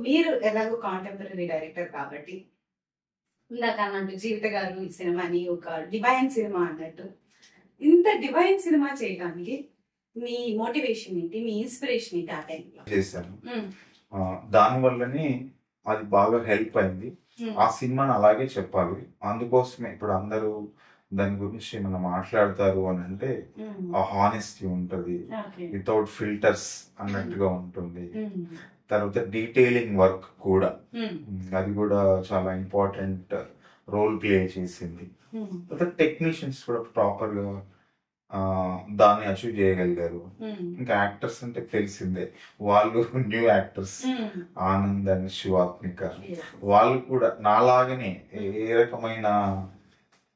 మీరు ఎలాగో contemporary director కాబట్టి ఇందాక అన్నట్టు జీవిత గారు ఈ సినిమాని ఒక డివైన్ సినిమా అన్నట్టు, ఇంత డివైన్ సినిమా చేయడానికి మీ మోటివేషన్ ఏంటి, మీ ఇన్స్పిరేషన్ ఏంటి? ఆ టైంలో చేశాను, దానివల్లనే అది బాగా హెల్ప్ అయింది. ఆ సినిమాని అలాగే చెప్పాలి, అందుకోసమే ఇప్పుడు అందరూ దాని గురించి మనం మాట్లాడతారు అని అంటే ఆ హానెస్టీ ఉంటుంది, వితౌట్ ఫిల్టర్స్ అన్నట్టుగా ఉంటుంది. తర్వాత డీటెయిలింగ్ వర్క్ కూడా, అది కూడా చాలా ఇంపార్టెంట్ రోల్ ప్లే చేసింది. తర్వాత టెక్నీషియన్స్ కూడా ప్రాపర్ గా దాన్ని అచీవ్ చేయగలిగారు. ఇంకా యాక్టర్స్ అంటే తెలిసిందే, వాళ్ళు new actors, Anand and Shivathmika, వాళ్ళు కూడా నాలాగనే ఏ రకమైన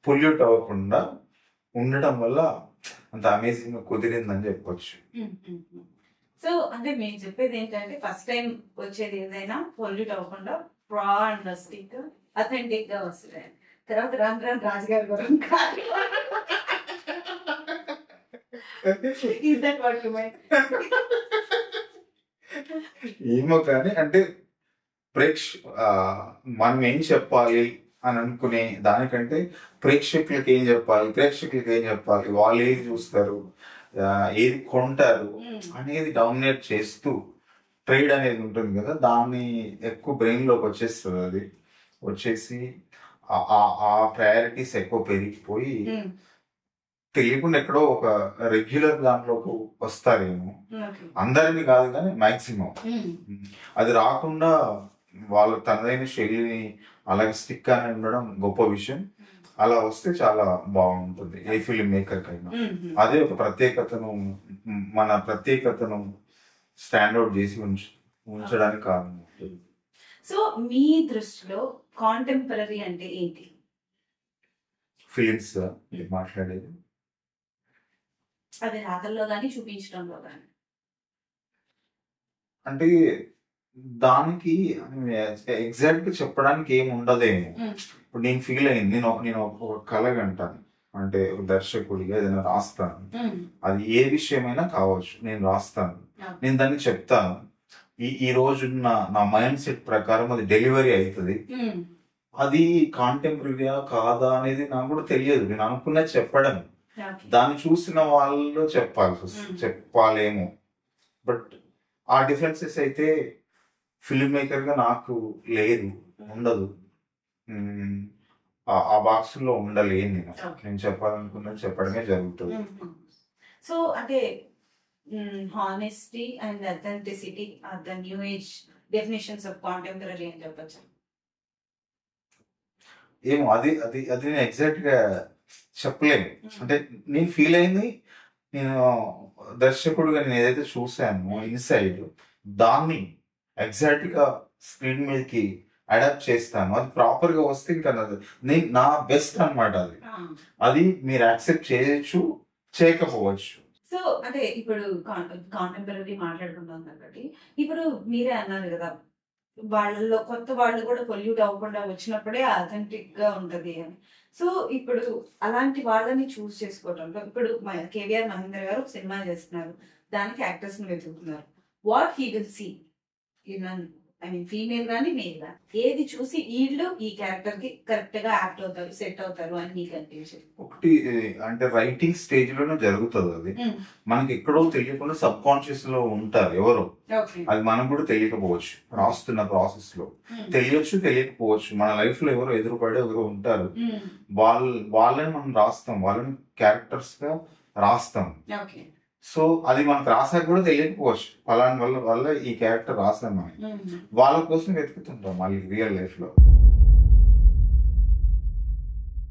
పొల్యూట్ అవ్వకుండా ఉండడం వల్ల అంత అమేజింగ్ గా కుదిరిందని చెప్పొచ్చు. సో అంటే మేము చెప్పేది ఏంటంటే, ఫస్ట్ టైం వచ్చేది ఏదైనా పొల్యూట్ అవ్వకుండా రా అండ్ రస్టిక్ అథెంటిక్ గా వస్తుంది. తర్వాత రామ్ రాజుగారి గురం ఏమో కానీ అంటే మనం ఏం చెప్పాలి అని అనుకునే దానికంటే ప్రేక్షకులకి ఏం చెప్పాలి, వాళ్ళు ఏది చూస్తారు, ఏది కొంటారు అనేది డామినేట్ చేస్తూ ట్రేడ్ అనేది ఉంటుంది కదా, దాన్ని ఎక్కువ బ్రెయిన్ లోకి వచ్చేస్తుంది. అది వచ్చేసి ఆ ప్రయారిటీస్ ఎక్కువ పెరిగిపోయి తెలియకుండా ఎక్కడో ఒక రెగ్యులర్ దాంట్లోకి వస్తారేమో, అందరిని కాదు కానీ మాక్సిమం. అది రాకుండా వాళ్ళ తనదైన శైలిని అలాగే స్టిక్ అని ఉండడం గొప్ప విషయం. అలా వస్తే చాలా బాగుంటుంది ఏ ఫిల్మ్ మేకర్ కైనా. అదే ఒక మన ప్రత్యేకతను స్టాండౌట్ చేసి ఉంచడానికి కారణం. సో మీ దృష్టిలో కాంటెంపరీ అంటే ఏంటి? ఫిలిమ్స్ మాట్లాడేది అది రాతల్లో కానీ చూపించడంలో కానీ, అంటే దానికి ఎగ్జాక్ట్ గా చెప్పడానికి ఏమి ఉండదేమో. ఇప్పుడు నేను ఫీల్ అయింది, నేను ఒక కళ అంటాను, అంటే ఒక దర్శకుడిగా ఏదైనా రాస్తాను, అది ఏ విషయమైనా కావచ్చు, నేను రాస్తాను, నేను దాన్ని చెప్తాను. ఈ రోజు నా మైండ్ సెట్ ప్రకారం అది డెలివరీ అవుతుంది. అది కాంటెంపరీగా కాదా అనేది నాకు కూడా తెలియదు, నేను అనుకున్నది చెప్పడం, దాన్ని చూసిన వాళ్ళు చెప్పాలేమో. బట్ ఆ డిఫరెన్సెస్ అయితే ఫిల్మ్ మేకర్ గా నాకు ఉండదు, ఆ బాక్స్ లో ఉండలేను. నేను చెప్పాలనుకున్నది చెప్పడమే జరుగుతుంది. సో అంటే honesty and authenticity are the new age definitions of contemporary అని చెప్పచ్చు. ఏమో అది అది అది నేను ఎగ్జాక్ట్ గా చెప్పలేను. అంటే నేను ఫీల్ అయింది, నేను దర్శకుడుగా నేను ఏదైతే చూసానో ఇన్సైడ్, దాన్ని ఎగ్జాక్ట్ గా స్క్రీన్ మీదకి అడాప్ట్ చేస్తాను. అది ప్రాపర్ గా వస్తే ఇంకా నేను నా బెస్ట్ అనమాట. అది మీరు యాక్సెప్ట్ చేయొచ్చు, చేయకపోవచ్చు. సో అంటే ఇప్పుడు కాంటెంపరీ మాట్లాడుకుంటాం కాబట్టి, ఇప్పుడు మీరే అన్నారు కదా, వాళ్ళలో కొత్త వాళ్ళు కూడా పొల్యూట్ అవ్వకుండా వచ్చినప్పుడే అథెంటిక్ గా ఉంటది అని. సో ఇప్పుడు అలాంటి వాళ్ళని చూస్ చేసుకోవడంలో, ఇప్పుడు కేవీఆర్ మహేంద్ర గారు సినిమా చేస్తున్నారు, దానికి యాక్టర్స్ ని వెతుకుతున్నారు. What he will see, I mean female గానీ మేల్ గానీ, ఏది చూసి వీళ్ళు ఈ క్యారెక్టర్ కి కరెక్ట్ గా యాక్ట్ అవుతారు, సెట్ అవుతారు అని మీకు అనిపించింది? ఒకటి అంటే రైటింగ్ స్టేజ్ లోనే జరుగుతుంది అది, మనకి ఎక్కడో తెలియకుండా సబ్ కాన్షియస్ లో ఉంటారు ఎవరో, అది మనకు కూడా తెలియకపోవచ్చు. రాస్తున్న ప్రాసెస్ లో తెలియచ్చు, తెలియకపోవచ్చు. మన లైఫ్ లో ఎవరో ఎదురుపడే ఎవరో ఉంటారు, వాళ్ళని మనం రాస్తాం, వాళ్ళని క్యారెక్టర్స్ గా రాస్తాం. సో అది మనకు రాసాక కూడా తెలియకపోవచ్చు, ఫలాని వల్ల ఈ క్యారెక్టర్ రాసాం అని. వాళ్ళ కోసం వెతుకుతుంటాం మళ్ళీ రియల్ లైఫ్ లో.